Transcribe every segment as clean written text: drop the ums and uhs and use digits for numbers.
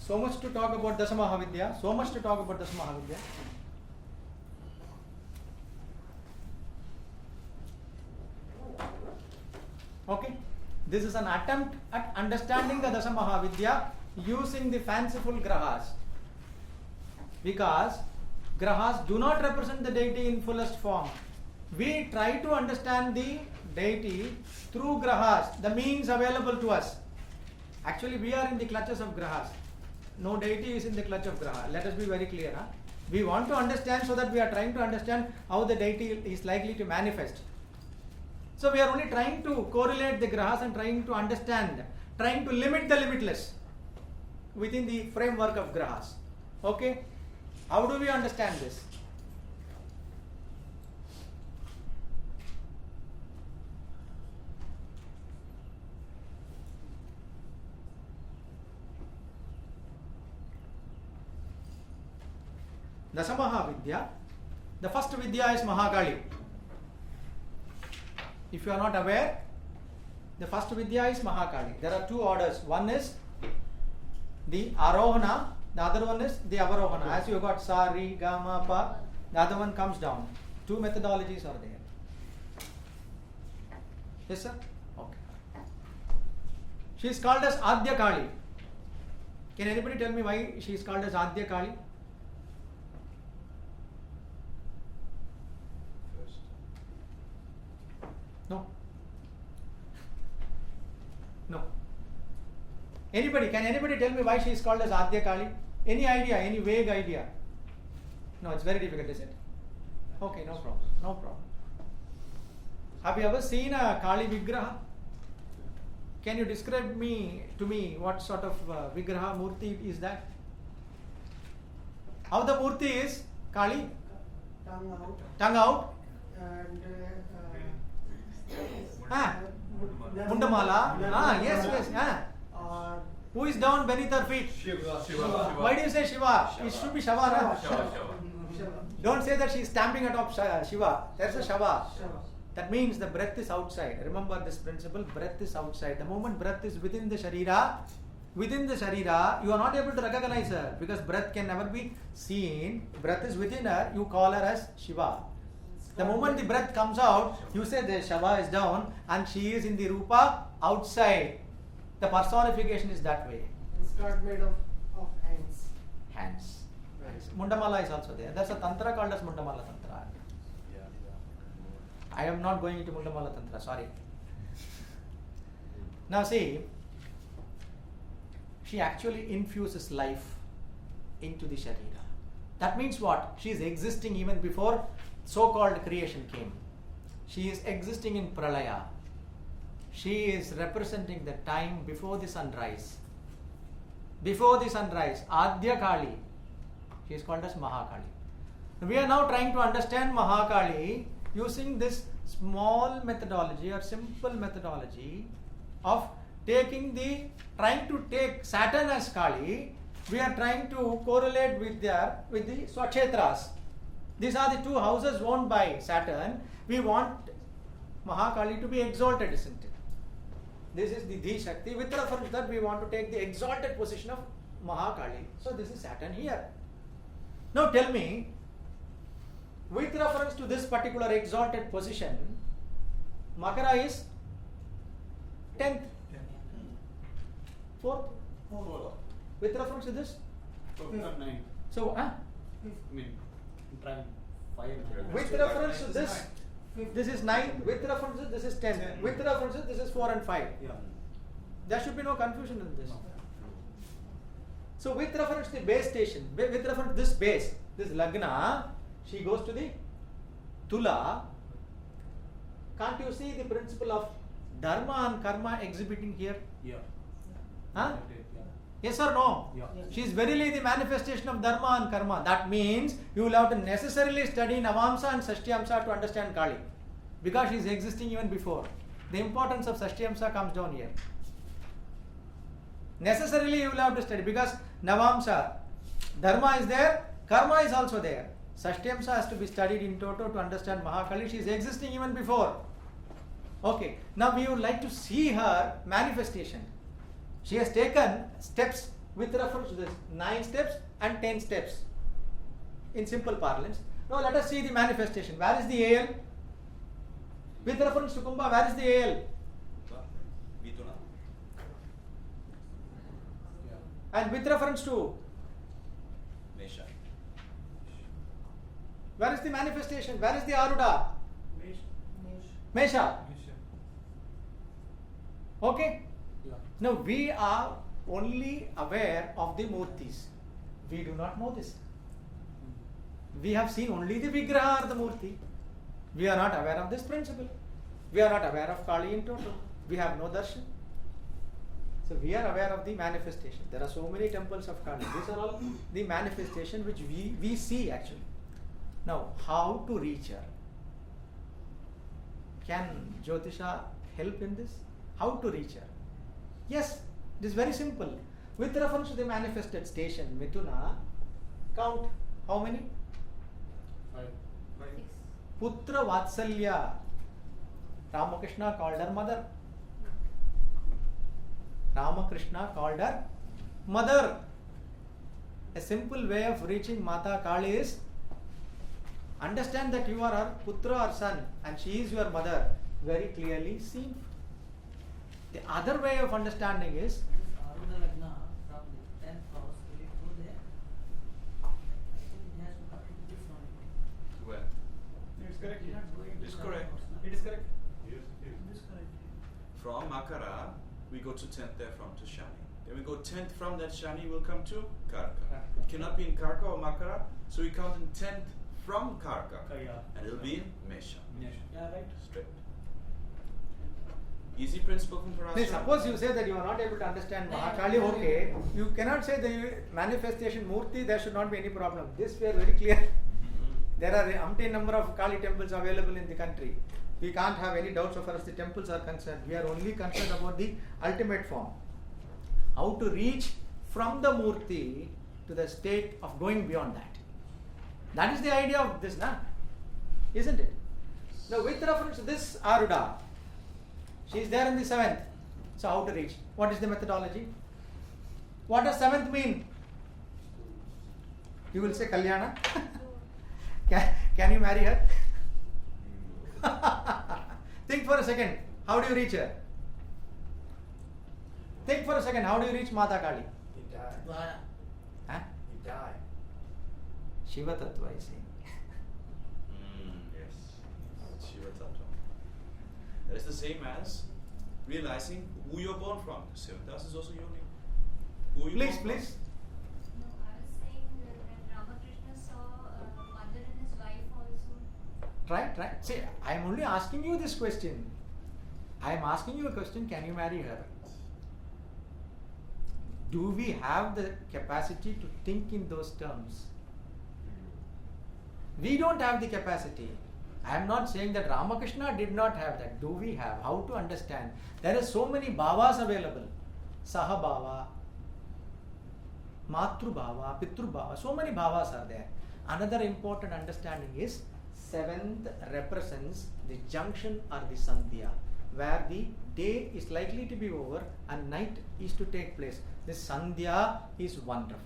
So much to talk about Dasa Mahavidya. So much to talk about Dasa Mahavidya. Okay. This is an attempt at understanding the Dasa Mahavidya using the fanciful grahas. Because grahas do not represent the deity in fullest form. We try to understand the deity through grahas, the means available to us. Actually, we are in the clutches of grahas. No deity is in the clutch of graha. Let us be very clear. We want to understand, so that we are trying to understand how the deity is likely to manifest. So we are only trying to correlate the grahas and trying to understand, trying to limit the limitless within the framework of grahas. Okay? How do we understand this? Dasa Mahavidya. The first Vidya is Mahakali. If you are not aware, the first Vidya is Mahakali. There are two orders. One is the Arohana, the other one is the Avarohana. As you got Sa, Ri, Ga, Ma, Pa, the other one comes down. Two methodologies are there. Yes, sir? Okay. She is called as Adya Kali. Can anybody tell me why she is called as Adya Kali? No. No. Anybody? Can anybody tell me why she is called as Adya Kali? Any idea? Any vague idea? No, it's very difficult, is it? Okay, no problem. No problem. Have you ever seen a Kali Vigraha? Can you describe to me what sort of Vigraha Murti is that? How the Murti is? Kali? Tongue out. Tongue out? And Mundamala. Yes. Who is down beneath her feet? Shiva. Why do you say Shiva? It should be Shava. Shava. Don't say that she is stamping atop Shiva. There's a Shava. That means the breath is outside. Remember this principle, breath is outside. The moment breath is within the Sharira, you are not able to recognize her, because breath can never be seen. Breath is within her, you call her as Shiva. The moment the breath comes out, you say the Shava is down and she is in the Rupa outside. The personification is that way. It's not made of hands. Hands. Mundamala is also there. There's a tantra called as Mundamala Tantra. I am not going into Mundamala Tantra, sorry. Now see, she actually infuses life into the Sharira. That means what? She is existing even before so-called creation came. She is existing in Pralaya. She is representing the time before the sunrise. Before the sunrise, Adya Kali. She is called as Mahakali. We are now trying to understand Mahakali using this small methodology or simple methodology of trying to take Saturn as Kali. We are trying to correlate with the Swakshetras. These are the two houses owned by Saturn. We want Mahakali to be exalted, isn't it? This is the Dhi Shakti. With reference to that, we want to take the exalted position of Mahakali. So this is Saturn here. Now tell me, with reference to this particular exalted position, Makara is 10th, 4th. With reference to this? 9. So, with reference to this, this is 9. With reference to this is 10. With reference to this is 4 and 5. There should be no confusion in this. So, with reference to the base station, with reference to this base, this Lagna, she goes to the Tula. Can't you see the principle of Dharma and Karma exhibiting here? Huh? Yes or no? She is verily the manifestation of Dharma and Karma. That means you will have to necessarily study Navamsa and Sashtyamsa to understand Kali, because she is existing even before. The importance of Sashtyamsa comes down here. Necessarily you will have to study, because Navamsa, Dharma is there, Karma is also there. Sashtyamsa has to be studied in toto to understand Mahakali. She is existing even before. Okay, now we would like to see her manifestation. She has taken steps with reference to this 9 steps and 10 steps in simple parlance. Now let us see the manifestation. Where is the AL? With reference to Kumbha, where is the AL? Mithuna. And with reference to, Mesha. where is the manifestation? Where is the Aruda? Mesha. Okay? Yeah. Now we are only aware of the Murtis. We do not know this. We have seen only the Vigraha or the Murti. We are not aware of this principle. We are not aware of Kali in total. We have no darshan. So we are aware of the manifestation. There are so many temples of Kali. These are all the manifestation which we see actually. Now, how to reach her? Can Jyotisha help in this? How to reach her? Yes, it is very simple. With reference to the manifested station, Mithuna, count how many? 5. Putra Vatsalya. Ramakrishna called her mother. Ramakrishna called her mother. A simple way of reaching Mata Kali is understand that you are her putra or son and she is your mother. Very clearly seen. The other way of understanding is Aruda Lagna from the 10th house, will it go there? I think it has to come to this one. Where? It's correct. It will not go into It's the correct. house, no? It is correct. This correct. From Makara, we go to 10th there from to Shani. Then we go 10th from that Shani, we'll come to Karka. It cannot be in Karka or Makara, so we count in 10th from Karka. And it'll be in Mesha. Yeah, right. Straight. Easy principle from now, Parashara. suppose you say that you are not able to understand Mahakali, okay. You cannot say the manifestation Murti, there should not be any problem. This we are very clear. There are umpteen number of Kali temples available in the country. We can't have any doubts as far as the temples are concerned. We are only concerned about the ultimate form. How to reach from the Murti to the state of going beyond that. That is the idea of this, na? Isn't it? Now with reference to this Aruda, she is there in the 7th. So how to reach? What is the methodology? What does 7th mean? You will say Kalyana. Can you marry her? Think for a second. How do you reach her? Think for a second. How do you reach Mata Kali? He died. Vara. Huh? He died. Shiva Tattva is saying. Yes. Shiva Tattva. That is the same as realizing who you're born from. The 7th house is also your name. Who you Please, born from. please. No, I was saying that Ramakrishna saw mother and his wife also. Try. See, I am only asking you this question. I am asking you a question. Can you marry her? Do we have the capacity to think in those terms? We don't have the capacity. I am not saying that Ramakrishna did not have that. Do we have? How to understand? There are so many bhavas available. Sahabhava, Matru Bhava, Pitru Bhava. So many bhavas are there. Another important understanding is 7th represents the junction or the Sandhya, where the day is likely to be over and night is to take place. This Sandhya is wonderful.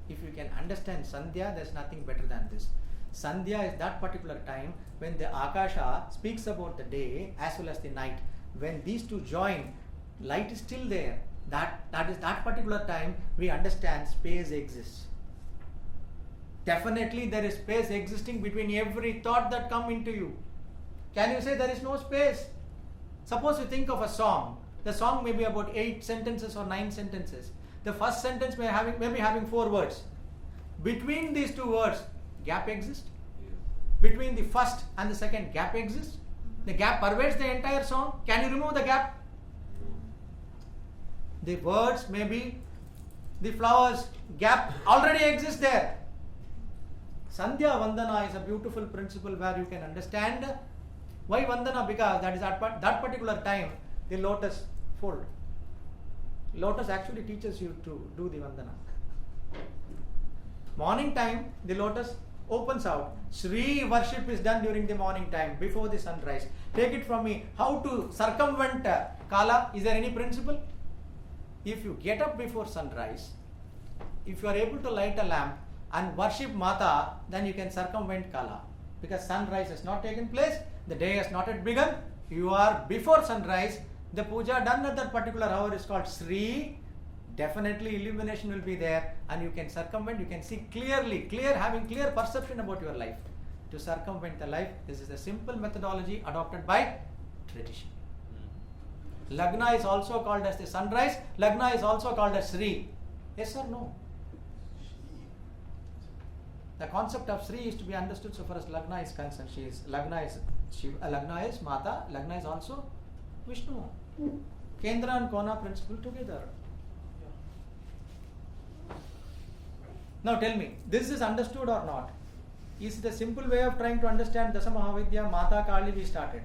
If you can understand Sandhya, there is nothing better than this. Sandhya is that particular time when the Akasha speaks about the day as well as the night. When these two join, light is still there. That is that particular time we understand space exists. Definitely there is space existing between every thought that come into you. Can you say there is no space? Suppose you think of a song. The song may be about 8 sentences or 9 sentences. The first sentence may be having 4 words. Between these 2 words, gap exists. Between the first and the second, gap exists. The gap pervades the entire song. Can you remove the gap? The words may be, the flowers, gap already exists there. Sandhya Vandana is a beautiful principle where you can understand why Vandana, because that is at that particular time the lotus fold. Lotus actually teaches you to do the Vandana. Morning time, the lotus opens out. Shri worship is done during the morning time, before the sunrise. Take it from me, how to circumvent Kala? Is there any principle? If you get up before sunrise, if you are able to light a lamp and worship Mata, then you can circumvent Kala. Because sunrise has not taken place, the day has not yet begun. You are before sunrise. The puja done at that particular hour is called Sri. Definitely illumination will be there, and you can circumvent, you can see clearly, having clear perception about your life. To circumvent the life, this is a simple methodology adopted by tradition. Lagna is also called as the sunrise. Lagna is also called as Sri. Yes or no? The concept of Sri is to be understood so far as Lagna is concerned. Lagna is Shiva, Lagna is Mata, Lagna is also Vishnu. Kendra and Kona principle together. Now tell me, this is understood or not? Is it a simple way of trying to understand Dasa Mahavidya, Mata Kali we started?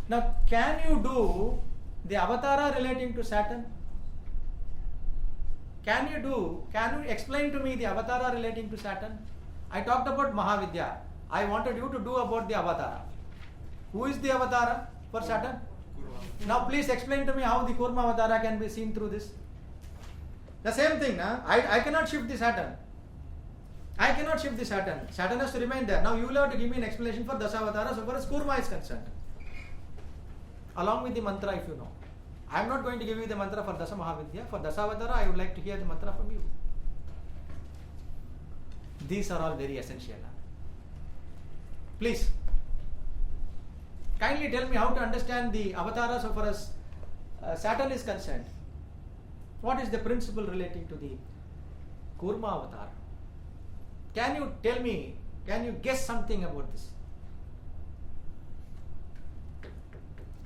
Now can you do the avatara relating to Saturn? Can you explain to me the avatara relating to Saturn? I talked about Mahavidya. I wanted you to do about the avatara. Who is the avatara for Saturn? Now please explain to me how the Kurma avatara can be seen through this. The same thing, I cannot shift the Saturn. I cannot shift the Saturn. Saturn has to remain there. Now you will have to give me an explanation for Dasavatara so far as Kurma is concerned. Along with the mantra if you know. I am not going to give you the mantra for Dasa Mahavidya. For Dasavatara I would like to hear the mantra from you. These are all very essential. Please. Kindly tell me how to understand the avatara so far as Saturn is concerned. What is the principle relating to the Kurma avatar? Can you tell me, can you guess something about this?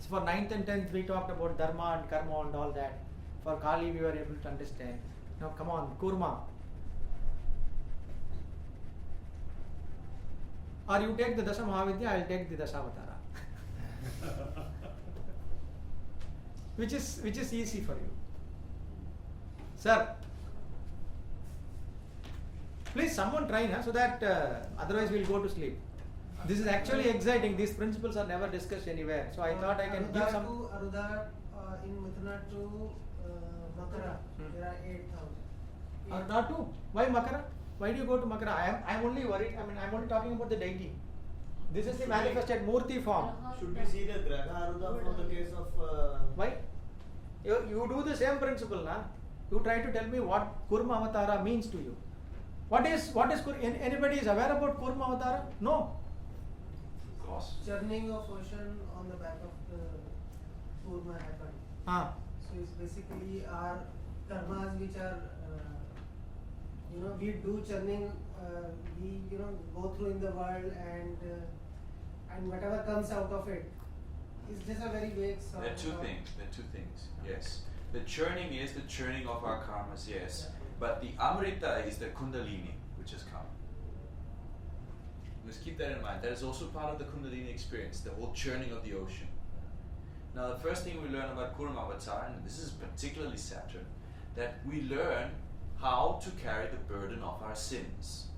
So for 9th and 10th we talked about Dharma and Karma and all that. For Kali we were able to understand. Now come on, Kurma. Or you take the Dasa Mahavidya, I will take the Dasavatara. Which is easy for you? Sir, please someone try so that otherwise we will go to sleep. This is actually exciting. These principles are never discussed anywhere. So I thought I can give some. Arudha in Mithuna to Makara, there are 8,000. Arudha to? Why Makara? Why do you go to Makara? I am only worried. I am only talking about the deity. This is the manifested Murti form. Should we see the Graha Arudha for the case of... Why? You do the same principle, na? You try to tell me what Kurma Avatara means to you. What is anybody is aware about Kurma Avatara? No. Churning of ocean on the back of the Kurma happened. So it's basically our karmas which are, we do churning, we go through in the world and whatever comes out of it is just a very vague sort. There are two things. Yes. The churning is the churning of our karmas, yes. But the Amrita is the Kundalini, which has come. Let's keep that in mind. That is also part of the Kundalini experience, the whole churning of the ocean. Now, the first thing we learn about Kurma Avatar, and this is particularly Saturn, that we learn how to carry the burden of our sins.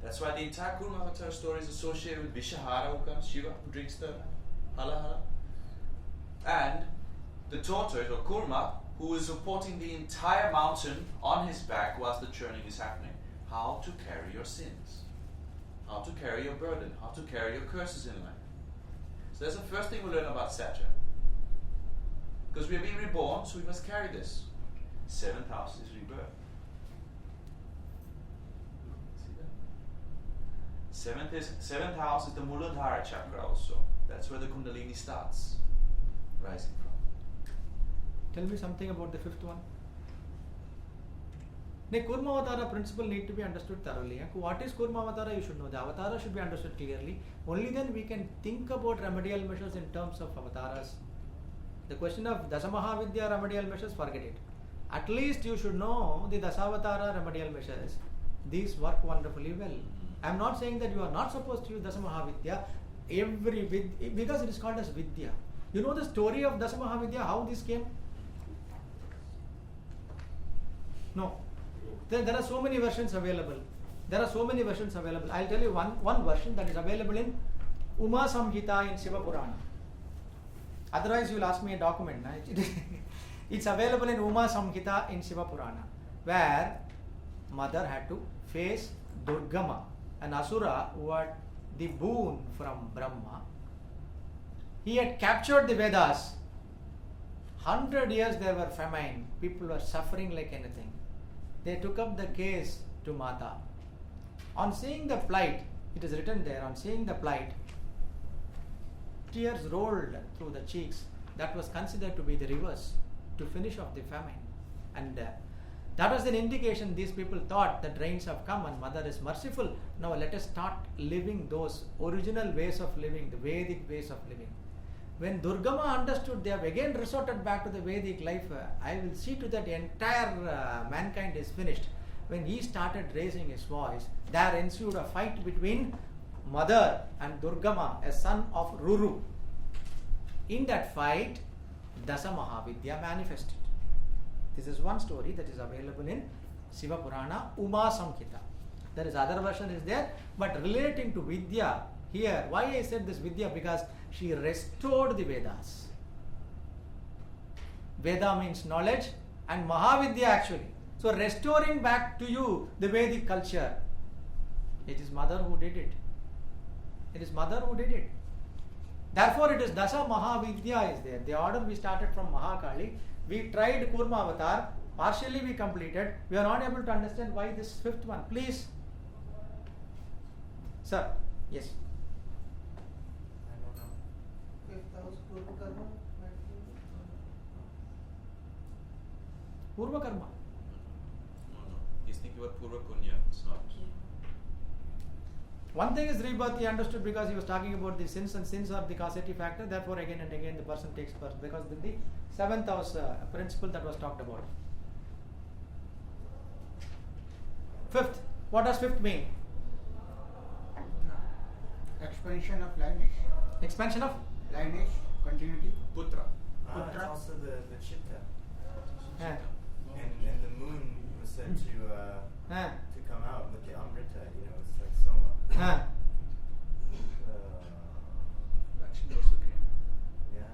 That's why the entire Kurma Avatar story is associated with Vishahara, who comes, Shiva, who drinks the hala. And the tortoise, or Kurma, who is supporting the entire mountain on his back whilst the churning is happening. How to carry your sins. How to carry your burden. How to carry your curses in life. So that's the first thing we learn about Saturn. Because we are being reborn, so we must carry this. 7th house is rebirth. See that? 7th house is the Muladhara chakra also. That's where the Kundalini starts rising from. Tell me something about the 5th one. The Kurma Avatara principle need to be understood thoroughly. What is Kurma Avatara? You should know. The Avatara should be understood clearly. Only then we can think about remedial measures in terms of Avataras. The question of Dasa Mahavidya remedial measures, forget it. At least you should know the Dasavatara remedial measures. These work wonderfully well. I am not saying that you are not supposed to use Dasa Mahavidya because it is called as Vidya. You know the story of Dasa Mahavidya, how this came? No. There are so many versions available. I'll tell you one version that is available in Uma Samhita in Shiva Purana. Otherwise you will ask me a document. It's available in Uma Samhita in Shiva Purana, where mother had to face Durgama, an Asura who had the boon from Brahma. He had captured the Vedas. 100 years there were famine. People were suffering like anything. They took up the case to Mata. On seeing the plight, it is written there, on seeing the plight, tears rolled through the cheeks. That was considered to be the reverse, to finish off the famine. And that was an indication these people thought that rains have come and Mother is merciful. Now let us start living those original ways of living, the Vedic ways of living. When Durgama understood, they have again resorted back to the Vedic life. I will see to that entire mankind is finished. When he started raising his voice, there ensued a fight between Mother and Durgama, a son of Ruru. In that fight, Dasa Mahavidya manifested. This is one story that is available in Shiva Purana, Uma Samhita. There is other version is there, but relating to Vidya, here, why I said this Vidya? Because she restored the Vedas. Veda means knowledge and Mahavidya actually. So restoring back to you the Vedic culture. It is Mother who did it. It is Mother who did it. Therefore it is Dasa Mahavidya is there. The order we started from Mahakali. We tried Kurma Avatar. Partially we completed. We are not able to understand why this fifth one. Please. Sir. Yes. I don't know. Fifth house, Purva Karma. Purva Karma. No. He's thinking about Purva Punya. It's not. One thing is rebirth he understood because he was talking about the sins, and sins are the causative factor. Therefore, again and again the person takes birth because with the seventh house principle that was talked about. Fifth, what does fifth mean? Expansion of lineage. Expansion of Lineage, continuity. Putra. It's also the chitta. Ah. And the moon was said to Ah. come out with the Amrita, it's like Soma. Ah. Lakshmi also came. Yeah.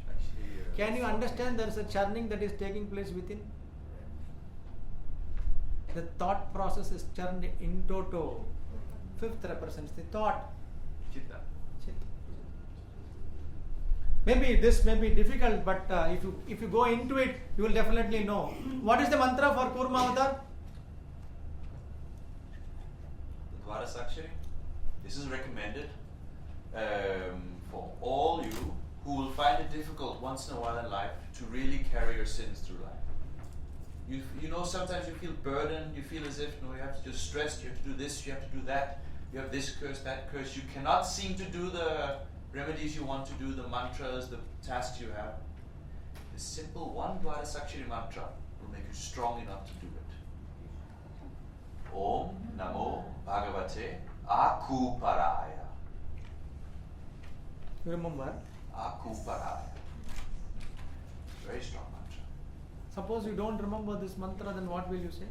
Actually. Can you understand there is a churning that is taking place within? The thought process is churned in toto. Fifth represents the thought. Chitta. Maybe this may be difficult, but if you go into it, you will definitely know. What is the mantra for Kurma Avatar? The Dwarasakshari. This is recommended for all you who will find it difficult once in a while in life to really carry your sins through life. You know, sometimes you feel burdened, you feel as if you have to just stress, you have to do this, you have to do that, you have this curse, that curse, you cannot seem to do the remedies you want to do, the mantras, the tasks you have. The simple one Dwarasakshari mantra will make you strong enough to do it. Om Namo Bhagavate Akuparaya. You remember? Akuparaya. Very strong mantra. Suppose you don't remember this mantra, then what will you say?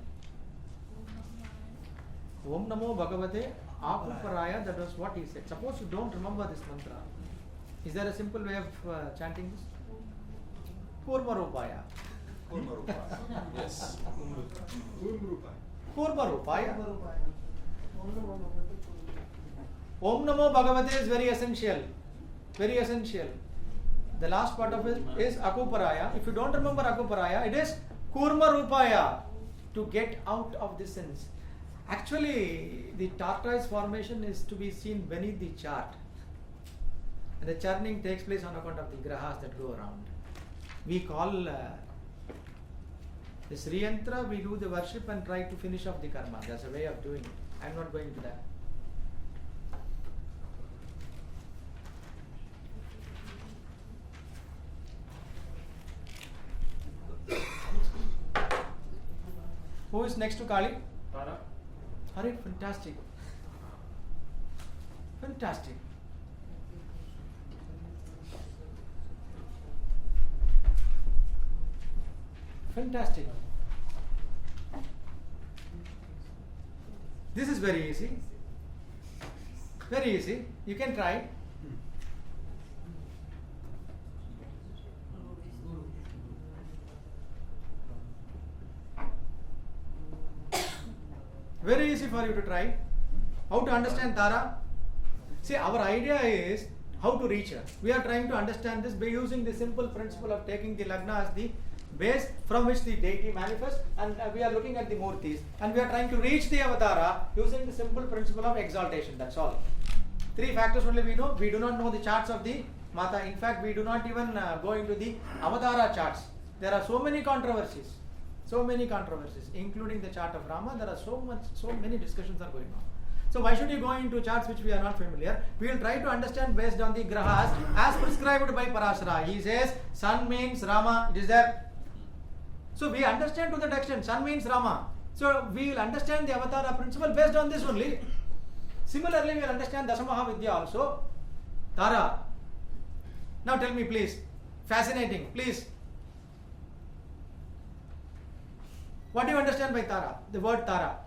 Om Namo Bhagavate Akuparaya, that was what he said. Suppose you don't remember this mantra. Is there a simple way of chanting this? Kurma Rupaya. Kurma Rupa. Yes. Kurma Rupaya. Om Namo Bhagavate is very essential. Very essential. The last part of it is Akuparaya. If you don't remember Akuparaya, it is Kurma Rupaya, to get out of the sins. Actually, the tortoise formation is to be seen beneath the chart. And the churning takes place on account of the grahas that go around. We call this Riyantra, we do the worship and try to finish off the karma. That's a way of doing it. I am not going to that. Who is next to Kali? Tara. Hare, fantastic. Fantastic. Fantastic. This is very easy. Very easy. You can try. Very easy for you to try. How to understand Tara? See, our idea is how to reach her. We are trying to understand this by using the simple principle of taking the Lagna as the base from which the deity manifests, and we are looking at the Murtis, and we are trying to reach the Avatara using the simple principle of exaltation. That's all. 3 factors only we know. We do not know the charts of the Mata. In fact, we do not even go into the Avatara charts. There are so many controversies, including the chart of Rama. There are so many discussions are going on. So why should you go into charts which we are not familiar? We will try to understand based on the grahas as prescribed by Parashara. He says sun means Rama. It is there. So we understand to that extent. Sun means Rama. So we will understand the Avatara principle based on this only. Similarly, we will understand Dasa Mahavidya also. Tara. Now tell me please. Fascinating. Please. What do you understand by Tara? The word Tara.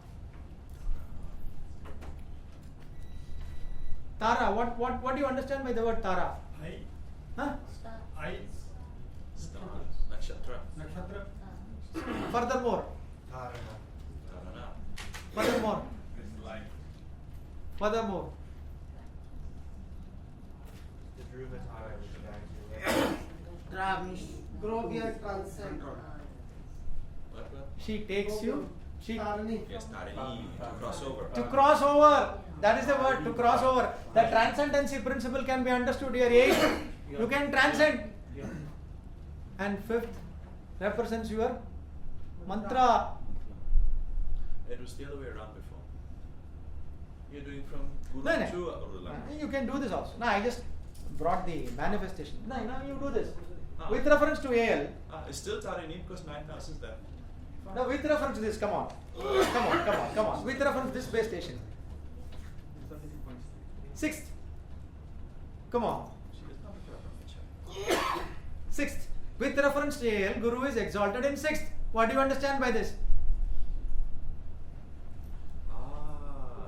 Tara. What do you understand by the word Tara? Huh? Star. Nakshatra. Nakshatra. Furthermore. Tarana. Furthermore. It's life. Furthermore. The Dhruva Tara which guides you. Grow beyond transcend. What? She takes you. Tarani. Yes, Tarini. To cross over. To cross over. That is the word, to cross over. The transcendency principle can be understood here. 8. You can transcend. And 5th represents your mantra. It was the other way around before. You're doing from Guru No. to Arulala. You can do this also. No, I just brought the manifestation. No, you do this. Ah. With reference to AL. It's still Tarini because 9 houses there. No, with reference to this, come on. Come on. With reference to this base station. 6th. Come on. She does not have a chart. 6th. With reference to AL, Guru is exalted in 6th. What do you understand by this?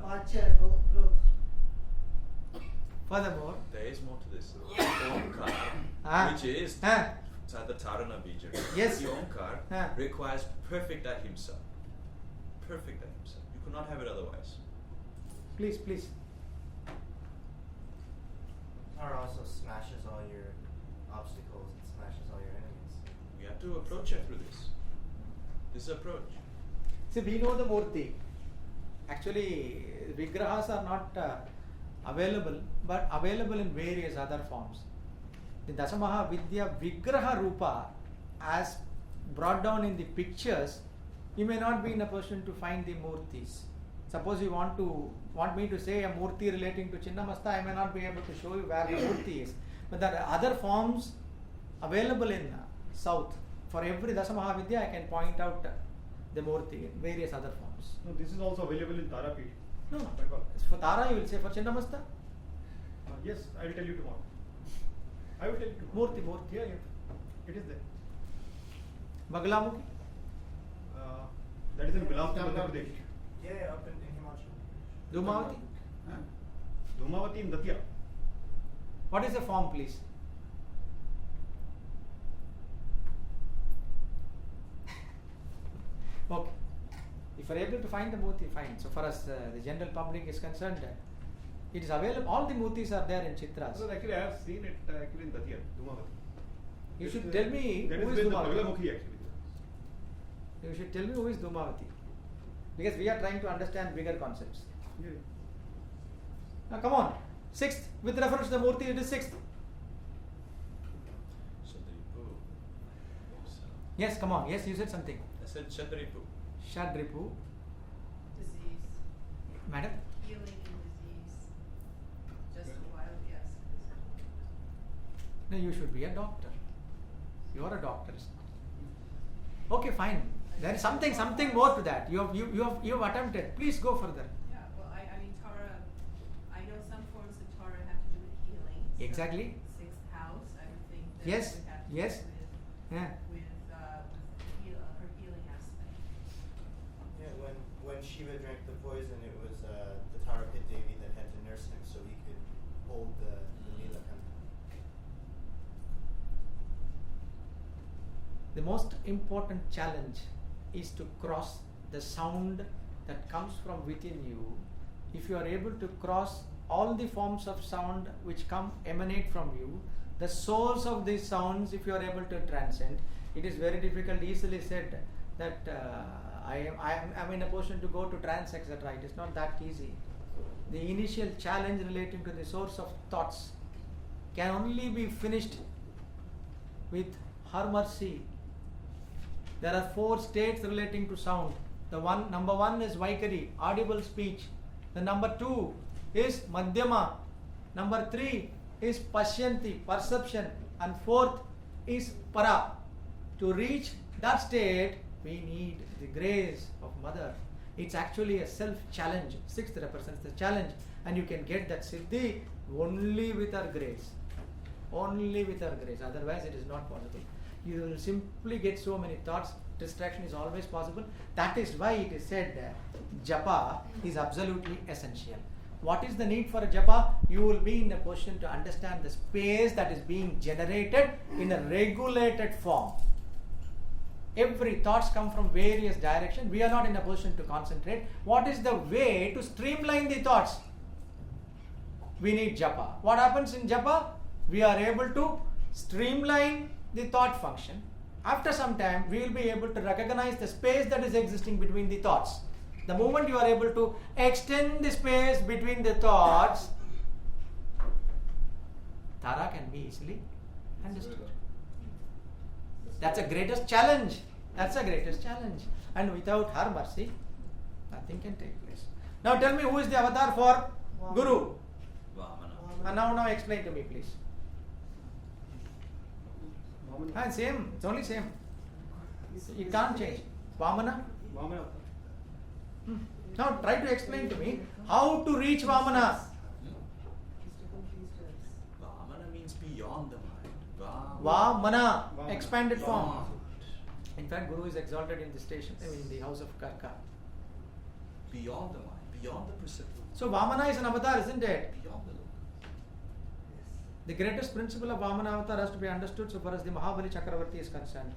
Pacha, growth. Furthermore. There is more to this. Omkar, which is the Tarana Bija. Yes. The Omkar requires perfect ahimsa. Perfect ahimsa. You could not have it otherwise. Please. Tara also smashes all your obstacles. It smashes all your enemies. We have to approach her through this. This approach. See, we know the Murti. Actually, Vigrahas are not available, but available in various other forms. The Dasa Mahavidya Vigraha Rupa, as brought down in the pictures, you may not be in a position to find the Murtis. Suppose you want me to say a Murti relating to Chinnamasta, I may not be able to show you where the Murti is. But there are other forms available in South. For every Dasa Mahavidya, I can point out the Murti in various other forms. No, this is also available in Tarapit. No. Bengal. For Tara, you will say for Chinnamasta? Yes, I will tell you tomorrow. I will tell you tomorrow. Murti. Yeah. It is there. Baglamukhi? That is in Bilaspur, Madhya Pradesh. Yeah, up in Himachal. Dhumavati? Dhumavati in Datia. What is the form, please? Okay. If you are able to find the Murti, fine. So for us, the general public is concerned, it is available. All the Murtis are there in Chitras. So actually, I have seen it actually in Datia, Dhumavati. You should tell me that who is where the Dhumavati. Baglamukhi actually. You should tell me who is Dhumavati. Because we are trying to understand bigger concepts. Yeah. Now come on. 6th. With reference to the Murti, it is 6th. Shadripu. Yes, come on. Yes, you said something. I said Shadripu. Shadripu. Disease. Madam? Healing and disease. Just a wild guess. No, you should be a doctor. You are a doctor. Okay, fine. There is something more to that. You have attempted. Please go further. Yeah, well, I mean, Tara, I know some forms of Tara have to do with healing. So Exactly. 6th house, I would think that Yes, would have to yes. do Yeah. with her healing aspect. Yeah, when Shiva drank the poison, it was the Tara Pit Devi that had to nurse him so he could hold the Nilakanta. The most important challenge is to cross the sound that comes from within you, if you are able to cross all the forms of sound which emanate from you, the source of these sounds, if you are able to transcend, it is very difficult. Easily said that I am in a position to go to trance, etc. It is not that easy. The initial challenge relating to the source of thoughts can only be finished with her mercy. There are 4 states relating to sound. Number 1 is Vaikari, audible speech. The number 2 is Madhyama. Number 3 is Pashyanti, perception. And 4th is Para. To reach that state, we need the grace of Mother. It's actually a self-challenge. 6th represents the challenge. And you can get that Siddhi only with her grace. Only with her grace. Otherwise, it is not possible. You will simply get so many thoughts. Distraction is always possible. That is why it is said japa is absolutely essential. What is the need for a japa? You will be in a position to understand the space that is being generated in a regulated form. Every thoughts come from various directions. We are not in a position to concentrate. What is the way to streamline the thoughts? We need japa. What happens in japa? We are able to streamline the thought function. After some time, we will be able to recognize the space that is existing between the thoughts. The moment you are able to extend the space between the thoughts, Tara can be easily understood. That's the greatest challenge. That's the greatest challenge. And without her mercy, nothing can take place. Now tell me, who is the avatar for Guru? Vamana. And now explain to me, please. Same. It's only same. You can't change. Vamana. Now try to explain to me how to reach Vamana. Vamana means beyond the mind. Vamana, expanded form. In fact, Guru is exalted in the station, in the house of Karka. Beyond the mind, beyond the perceptual. So Vamana is an avatar, isn't it? Beyond the look. The greatest principle of Vamana avatar has to be understood so far as the Mahavidya Chakravarti is concerned.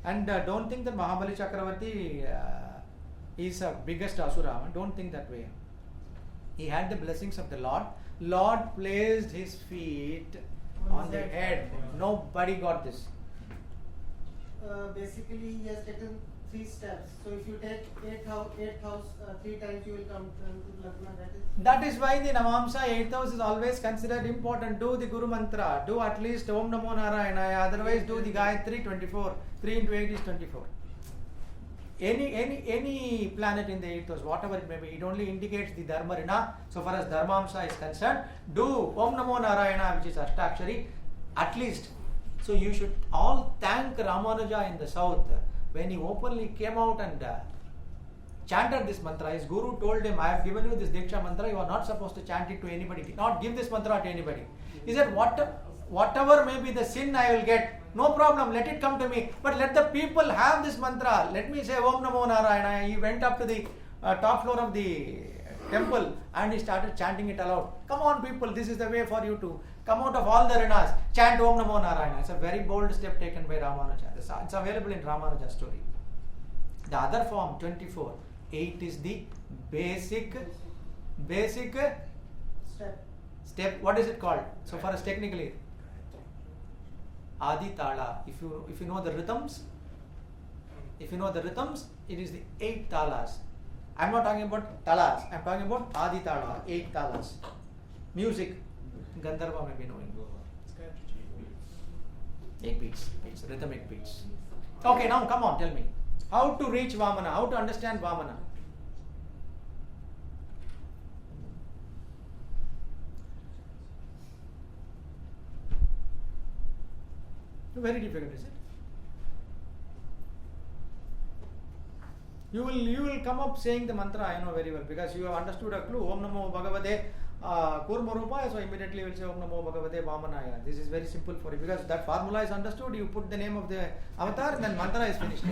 And don't think that Mahavidya Chakravarti is a biggest asura. Don't think that way. He had the blessings of the Lord. Lord placed his feet on the head. Nobody got this. Basically, he has taken 3 steps. So if you take 8th house 3 times, you will come to Lagna. That is why the Navamsa 8th house is always considered important. Do the Guru Mantra. Do at least Om Namo Narayana. Otherwise, do the Gayatri 24. 3 into 8 is 24. Any planet in the 8th house, whatever it may be, it only indicates the Dharma Rina. So far as Dharmamsa is concerned, do Om Namo Narayana, which is Ashtakshari, at least. So you should all thank Ramanuja in the south when he openly came out and chanted this mantra. His guru told him, I have given you this Diksha mantra, you are not supposed to chant it to anybody. Did not give this mantra to anybody. He said, whatever may be the sin I will get, no problem, let it come to me. But let the people have this mantra. Let me say Om Namo Narayana. He went up to the top floor of the temple and he started chanting it aloud. Come on people, this is the way for you to come out of all the rinas. Chant Om Namo Narayana. It's a very bold step taken by Ramanuja. It's available in Ramanuja's story. The other form, 24. 8 is the basic step. What is it called? So far as technically, Adi Tala. If you know the rhythms, it is the 8 talas. I am not talking about talas. I am talking about Adi Tala, 8 talas. Music, Gandharva may be knowing. 8 beats, rhythmic beats. Okay, now come on, tell me. How to reach Vamana? How to understand Vamana? Very difficult, is it? You will come up saying the mantra, I know very well, because you have understood a clue. Om Namo Bhagavate Kurmarupaya, so immediately you will say Om Namo Bhagavate Vamanaya. This is very simple for you, because that formula is understood. You put the name of the avatar and then mantra is finished.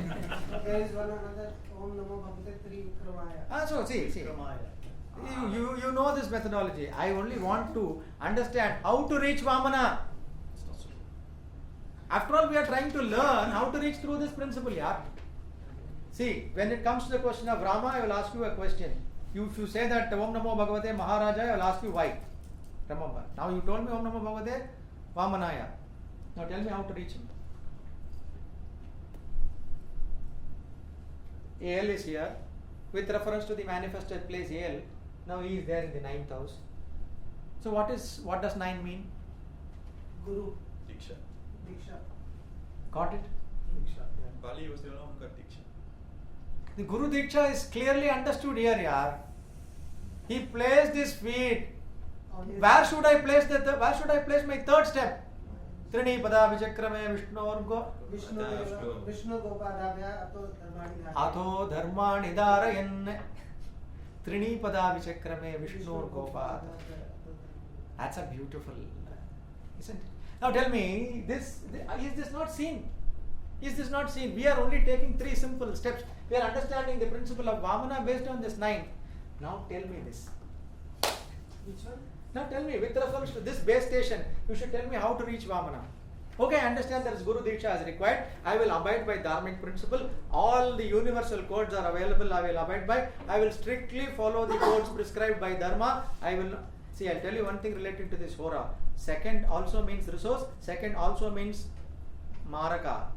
There is one another Om Namo Bhagavate Trikramaya. So see. You know this methodology. I only want to understand how to reach Vamana. After all, we are trying to learn how to reach through this principle. Yeah. See, when it comes to the question of Rama, I will ask you a question. If you say that Om Namo Bhagavate Maharaja, I will ask you why. Remember. Now you told me Om Namo Bhagavate Vamanaya. Now tell me how to reach him. AL is here. With reference to the manifested place AL, now he is there in the 9th house. So what does 9 mean? Guru. Diksha. Diksha. Got it? Diksha. Bali was the only one who got Diksha. The Guru Diksha is clearly understood here, yaar. He placed his feet. Where should I place my third step? Trini pada vichakrame Vishnu orgo. Vishnu gopadabhya Atho dharmani dharayan. Trini pada vichakrame Vishnu orgo. That's a beautiful, isn't it? Now tell me, is this not seen? Is this not seen? We are only taking 3 simple steps. We are understanding the principle of Vamana based on this 9. Now tell me this. Which one? Now tell me, with reference to this base station, you should tell me how to reach Vamana. Okay, I understand there is Guru Diksha as required. I will abide by Dharmic principle. All the universal codes are available. I will abide by. I will strictly follow the codes prescribed by Dharma. I'll tell you one thing relating to this Hora. Second also means resource. Second also means Maraka.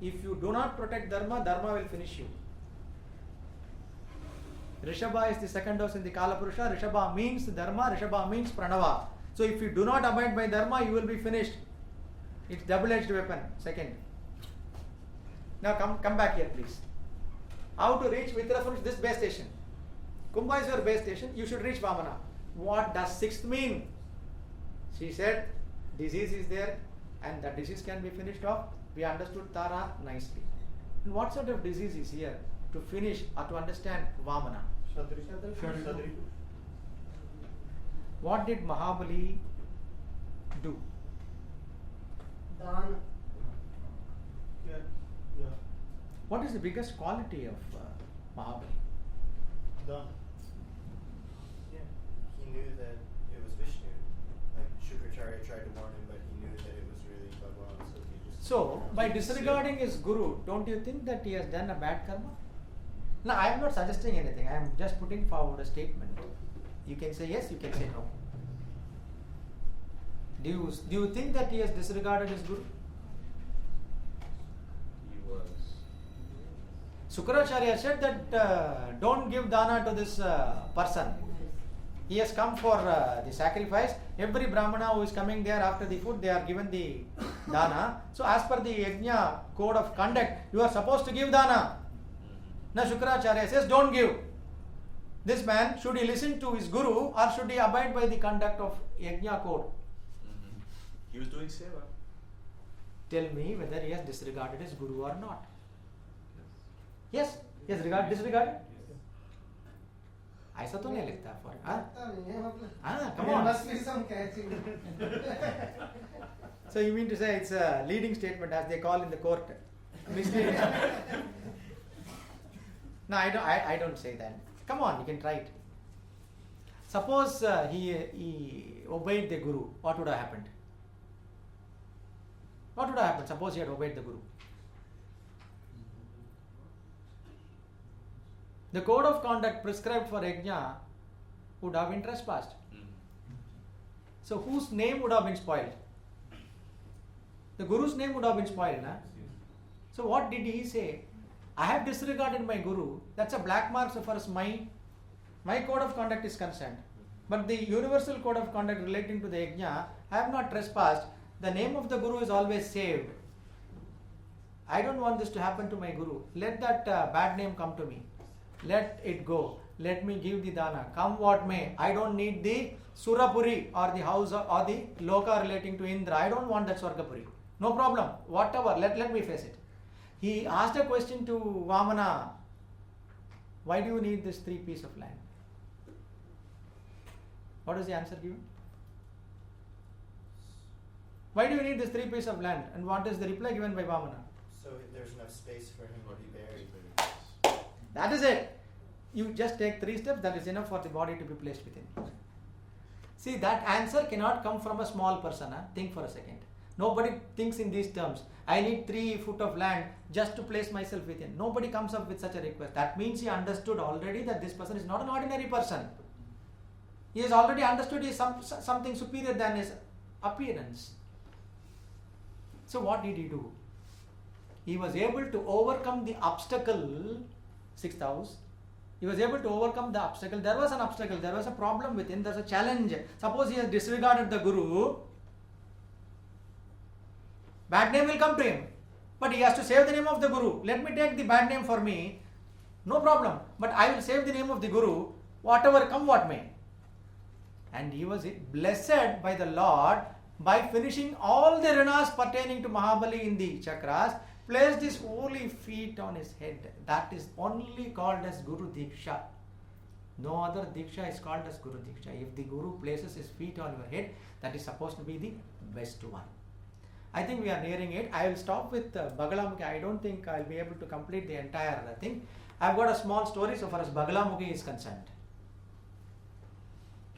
If you do not protect Dharma, Dharma will finish you. Rishabha is the second house in the Kala Purusha. Rishabha means Dharma. Rishabha means Pranava. So if you do not abide by Dharma, you will be finished. It's double-edged weapon. Second. Now come back here, please. How to reach with reference to this base station? Kumbha is your base station. You should reach Vamana. What does 6th mean? She said, disease is there and the disease can be finished off. We understood Tara nicely. And what sort of disease is here to finish or to understand Vamana? Shadri. What did Mahabali do? Dan. Yeah. What is the biggest quality of Mahabali? Done. He knew that it was Vishnu. Like Shukracharya tried to warn him, but he knew that it was really Bhagwan, so he just... So, by disregarding his guru, don't you think that he has done a bad karma? No, I am not suggesting anything. I am just putting forward a statement. You can say yes, you can say no. Do you think that he has disregarded his guru? He was. Sukracharya said that don't give dana to this person. He has come for the sacrifice. Every Brahmana who is coming there after the food, they are given the dana. So as per the Yajna code of conduct, you are supposed to give dana. Now Shukracharya says, don't give. This man, should he listen to his guru or should he abide by the conduct of Yajna code? He was doing seva. Tell me whether he has disregarded his guru or not. Yes, he has disregarded. ऐसा तो नहीं लिखता for come There on. must be some catching. So you mean to say it's a leading statement as they call in the court? Misleading. No, I don't say that. Come on, you can try it. Suppose he obeyed the guru, what would have happened? What would have happened? Suppose he had obeyed the guru. The code of conduct prescribed for yajna would have been trespassed. So whose name would have been spoiled? The guru's name would have been spoiled. Na? So what did he say? I have disregarded my guru. That's a black mark so far as my code of conduct is concerned. But the universal code of conduct relating to the yajna, I have not trespassed. The name of the guru is always saved. I don't want this to happen to my guru. Let that bad name come to me. Let it go. Let me give the dana. Come what may. I don't need the Surapuri or the house or the Loka relating to Indra. I don't want that Swargapuri. No problem. Whatever. Let me face it. He asked a question to Vamana. Why do you need this 3 pieces of land? What is the answer given? Why do you need this 3 pieces of land? And what is the reply given by Vamana? So there's enough space for him to be buried. That is it. You just take 3 steps, that is enough for the body to be placed within. See, that answer cannot come from a small person. Think for a second. Nobody thinks in these terms. I need 3 foot of land just to place myself within. Nobody comes up with such a request. That means he understood already that this person is not an ordinary person. He has already understood he is something superior than his appearance. So what did he do? He was able to overcome the obstacle, 6th house. He was able to overcome the obstacle. There was an obstacle, there was a problem within, there's a challenge. Suppose he has disregarded the Guru, bad name will come to him. But he has to save the name of the Guru. Let me take the bad name for me, no problem. But I will save the name of the Guru, whatever come what may. And he was blessed by the Lord by finishing all the rinas pertaining to Mahabali in the chakras, placed his holy feet on his head. That is only called as Guru Diksha. No other Diksha is called as Guru Diksha. If the Guru places his feet on your head, that is supposed to be the best one. I think we are nearing it. I will stop with Bagalamukhi. I don't think I will be able to complete the entire thing. I have got a small story so far as Bagalamukhi is concerned.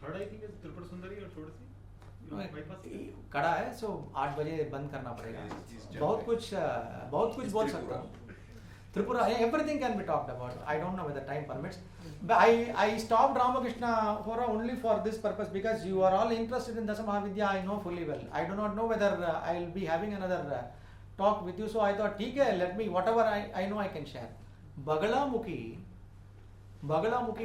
Third I think is Tripura Sundari or Shodasi. कड़ा है, सो 8 बजे बंद करना पड़ेगा. बहुत कुछ बोल सकता हूँ. Tripura, everything can be talked about. I don't know whether time permits. But I stopped Ramakrishna only for this purpose, because you are all interested in Dasa Mahavidya. I know fully well. I do not know whether I will be having another talk with you. So I thought, okay, let me, whatever I know I can share. Bagalamukhi,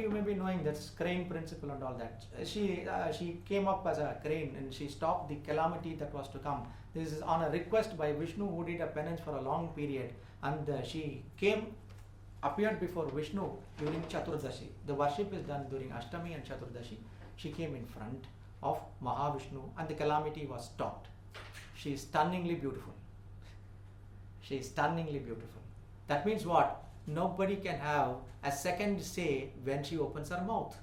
you may be knowing that's crane principle and all that. She came up as a crane and she stopped the calamity that was to come. This is on a request by Vishnu, who did a penance for a long period, and she appeared before Vishnu during Chaturdashi. The worship is done during Ashtami and Chaturdashi. She came in front of Mahavishnu and the calamity was stopped. She is stunningly beautiful. That means what? Nobody can have a second say when she opens her mouth.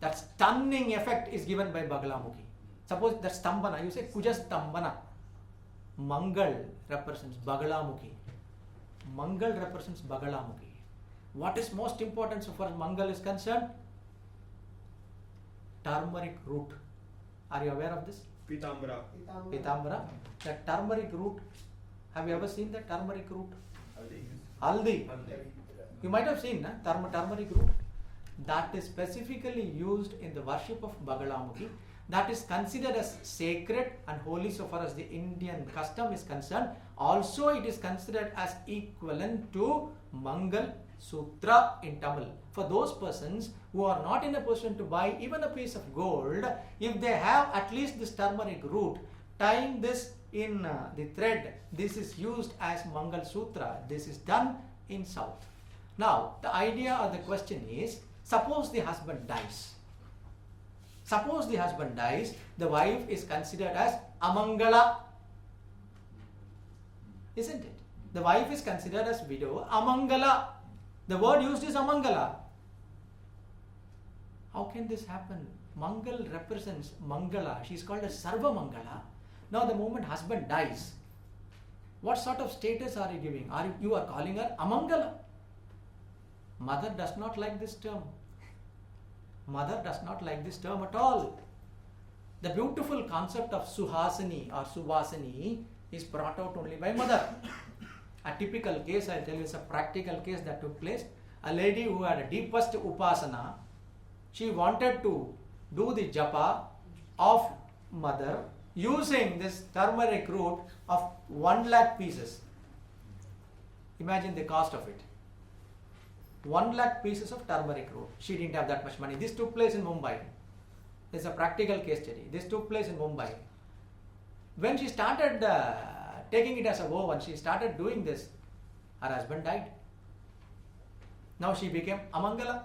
That stunning effect is given by Bagalamukhi. Suppose that Stambana, you say Kuja Stambana. Mangal represents Bagalamukhi. Mangal represents Bagalamukhi. What is most important so far as Mangal is concerned? Turmeric root. Are you aware of this? Pitambara. The turmeric root. Have you ever seen the turmeric root? Haldi. You might have seen turmeric root. That is specifically used in the worship of Bagalamukhi. That is considered as sacred and holy so far as the Indian custom is concerned. Also, it is considered as equivalent to Mangal Sutra in Tamil. For those persons who are not in a position to buy even a piece of gold, if they have at least this turmeric root, tying this in the thread, this is used as Mangal Sutra. This is done in South. Now, the idea or the question is, suppose the husband dies. Suppose the husband dies, the wife is considered as Amangala. Isn't it? The wife is considered as widow, Amangala. The word used is Amangala. How can this happen? Mangal represents Mangala. She is called as Sarva Mangala. Now the moment husband dies, what sort of status are you giving? You are calling her Amangala. Mother does not like this term. Mother does not like this term at all. The beautiful concept of Suhasini or Suvasini is brought out only by mother. A typical case, I'll tell you, is a practical case that took place. A lady who had a deepest upasana, she wanted to do the japa of mother using this turmeric root of 1 lakh pieces. Imagine the cost of it. 1 lakh pieces of turmeric root. She didn't have that much money. This took place in Mumbai. This is a practical case study. This took place in Mumbai. When she started taking it as a vow and she started doing this, her husband died. Now she became Amangala.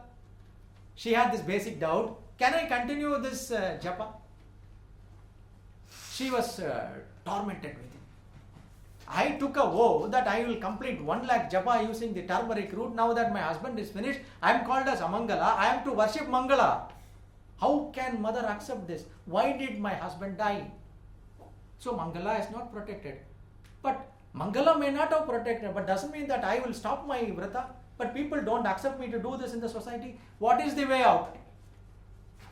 She had this basic doubt, can I continue this japa? She was tormented with it. I took a vow that I will complete 1 lakh japa using the turmeric root. Now that my husband is finished, I am called as Amangala. I am to worship Mangala. How can mother accept this? Why did my husband die? So Mangala is not protected. But Mangala may not have protected, but doesn't mean that I will stop my vrata. But people don't accept me to do this in the society. What is the way out?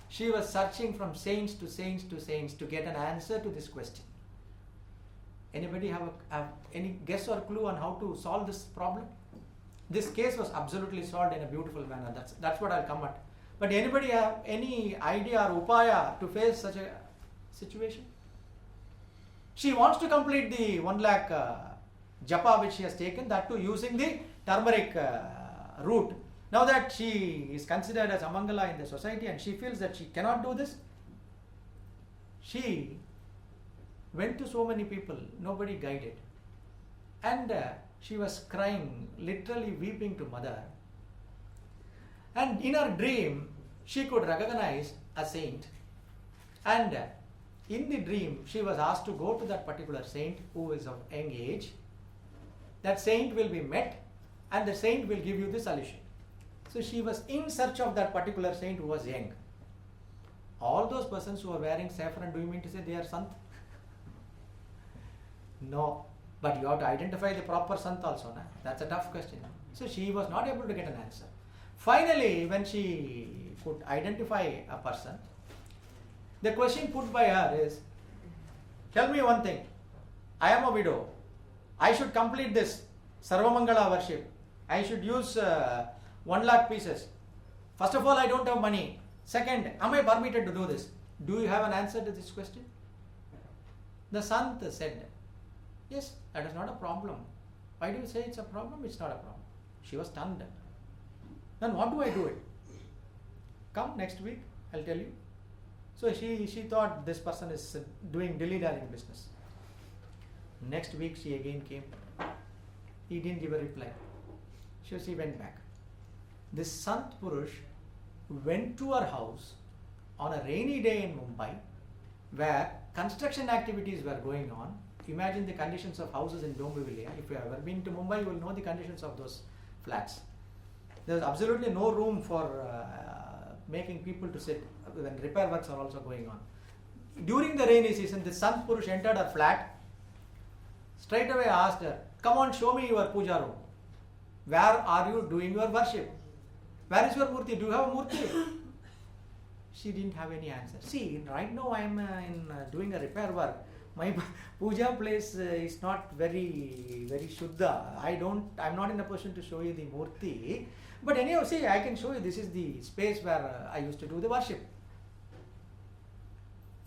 She was searching from saints to saints to saints to get an answer to this question. Anybody have any guess or clue on how to solve this problem? This case was absolutely solved in a beautiful manner. That's what I'll come at. But anybody have any idea or upaya to face such a situation? She wants to complete the 1 lakh japa which she has taken, that too using the turmeric root. Now that she is considered as amangala in the society and she feels that she cannot do this, she went to so many people, nobody guided. And she was crying, literally weeping to mother. And in her dream, she could recognize a saint. And in the dream, she was asked to go to that particular saint who is of young age. That saint will be met and the saint will give you the solution. So she was in search of that particular saint who was young. All those persons who are wearing saffron, do you mean to say they are sant? No. But you have to identify the proper sant also. Na? That's a tough question. So she was not able to get an answer. Finally, when she could identify a person, the question put by her is, tell me one thing. I am a widow. I should complete this Sarvamangala worship. I should use 1 lakh pieces. First of all, I don't have money. Second, am I permitted to do this? Do you have an answer to this question? The Sant said, yes, that is not a problem. Why do you say it's a problem? It's not a problem. She was stunned. Then what do I do it? Come next week, I'll tell you. So she thought this person is doing dilly-dallying business. Next week she again came. He didn't give a reply. So she went back. This Sant Purush went to her house on a rainy day in Mumbai where construction activities were going on. Imagine the conditions of houses in Dombivli. If you have ever been to Mumbai, you will know the conditions of those flats. There was absolutely no room for making people to sit when repair works are also going on. During the rainy season, the Sant Purush entered her flat, straight away asked her, come on, show me your puja room. Where are you doing your worship? Where is your murti? Do you have a murti? She didn't have any answer. See, right now I am doing a repair work. My puja place is not very shuddha. I'm not in a position to show you the murti. But anyhow, see, I can show you, this is the space where I used to do the worship.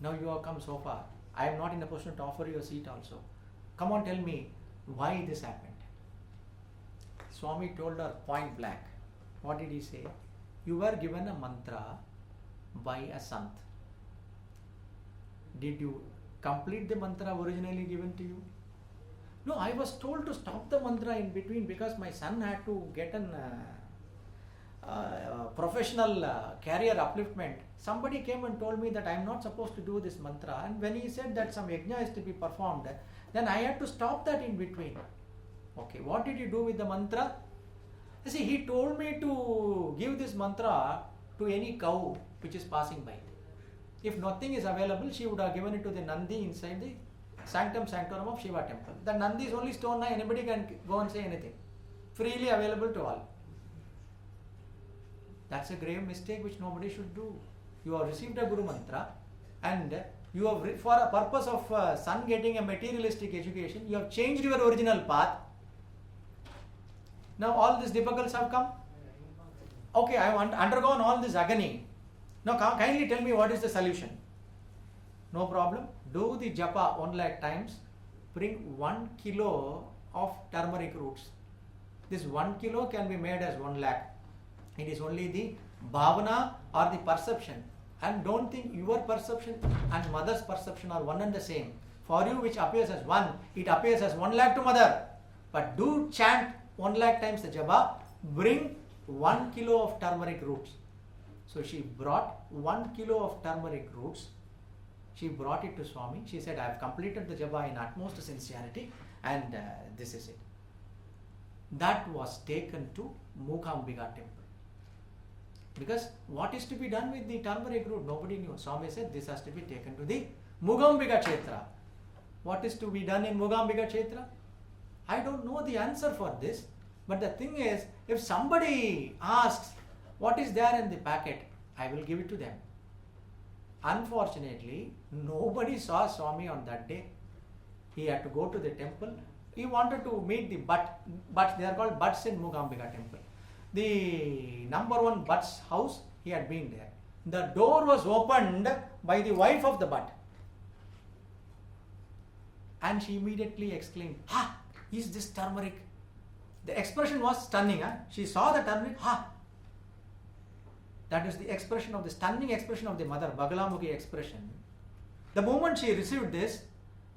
Now you have come so far. I am not in a position to offer you a seat also. Come on, tell me why this happened. Swami told her point blank. What did he say? You were given a mantra by a sant. Did you complete the mantra originally given to you? No, I was told to stop the mantra in between because my son had to get an professional career upliftment. Somebody came and told me that I am not supposed to do this mantra, and when he said that some yajna is to be performed, then I had to stop that in between. Okay, what did you do with the mantra? See, he told me to give this mantra to any cow which is passing by. If nothing is available, she would have given it to the Nandi inside the sanctum sanctorum of Shiva temple. The Nandi is only stone, anybody can go and say anything. Freely available to all. That's a grave mistake which nobody should do. You have received a Guru Mantra and you have, for a purpose of son getting a materialistic education, you have changed your original path. Now all these debuggles have come. Okay, I have undergone all this agony. Now kindly tell me what is the solution. No problem. Do the japa 1 lakh times. Bring 1 kilo of turmeric roots. This 1 kilo can be made as 1 lakh. It is only the bhavana or the perception. And don't think your perception and mother's perception are one and the same. For you, which appears as 1, it appears as 1 lakh to mother. But do chant 1 lakh times the japa. Bring 1 kilo of turmeric roots. So she brought 1 kilo of turmeric roots. She brought it to Swami. She said, I have completed the japa in utmost sincerity and this is it. That was taken to Mahavidya temple. Because what is to be done with the turmeric root? Nobody knew. Swami said this has to be taken to the Mahavidya Kshetra. What is to be done in Mahavidya Kshetra? I don't know the answer for this. But the thing is, if somebody asks, what is there in the packet? I will give it to them. Unfortunately, nobody saw Swami on that day. he had to go to the temple. He wanted to meet the Bhatts. They are called Bhatts in Mookambika temple. The number one Bhatt's house, he had been there. The door was opened by the wife of the Bhatt. And she immediately exclaimed, "Ha! Is this turmeric?" The expression was stunning. She saw the turmeric, "Ha!" That is the expression of the stunning expression of the mother, Bagalamukhi expression. The moment she received this,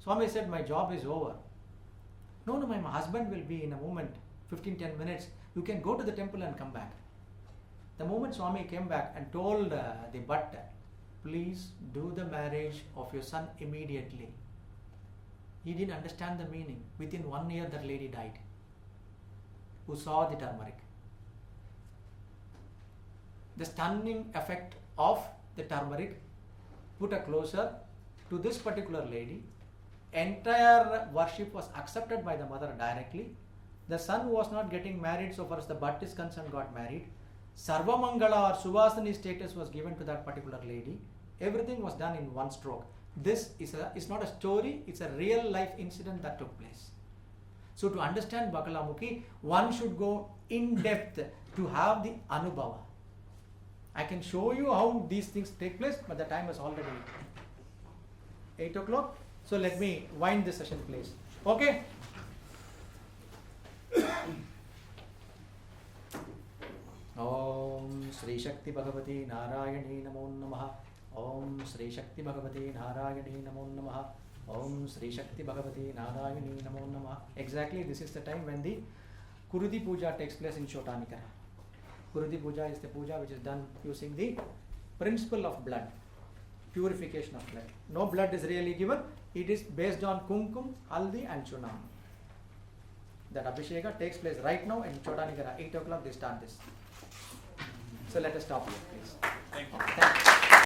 Swami said, "My job is over." No, my husband will be in a moment, 15-10 minutes. You can go to the temple and come back. The moment Swami came back and told the Bhatt, "Please do the marriage of your son immediately." He didn't understand the meaning. Within 1 year, that lady died, who saw the turmeric. The stunning effect of the turmeric put her closer to this particular lady. Entire worship was accepted by the mother directly. The son who was not getting married, so far as the Bhatt is concerned, got married. Sarvamangala or Suvasini status was given to that particular lady. Everything was done in one stroke. This is not a story, it's a real life incident that took place. So to understand Bagalamukhi, one should go in depth to have the Anubhava. I can show you how these things take place, but the time is already 8 o'clock. So let me wind this session, please. Okay? Om Sri Shakti Bhagavati Narayani Namo Namaha. Om Sri Shakti Bhagavati Narayani Namo Namaha. Om Sri Shakti Bhagavati Narayani Namo Namaha. Exactly, this is the time when the Kuruti Puja takes place in Shotanikara. Kuruti Puja is the puja which is done using the principle of blood, purification of blood. No blood is really given. It is based on kumkum, haldi and chunam. That Abhisheka takes place right now in Chotanikara. 8 o'clock they start this. So let us stop here, please. Thank you. Thank you.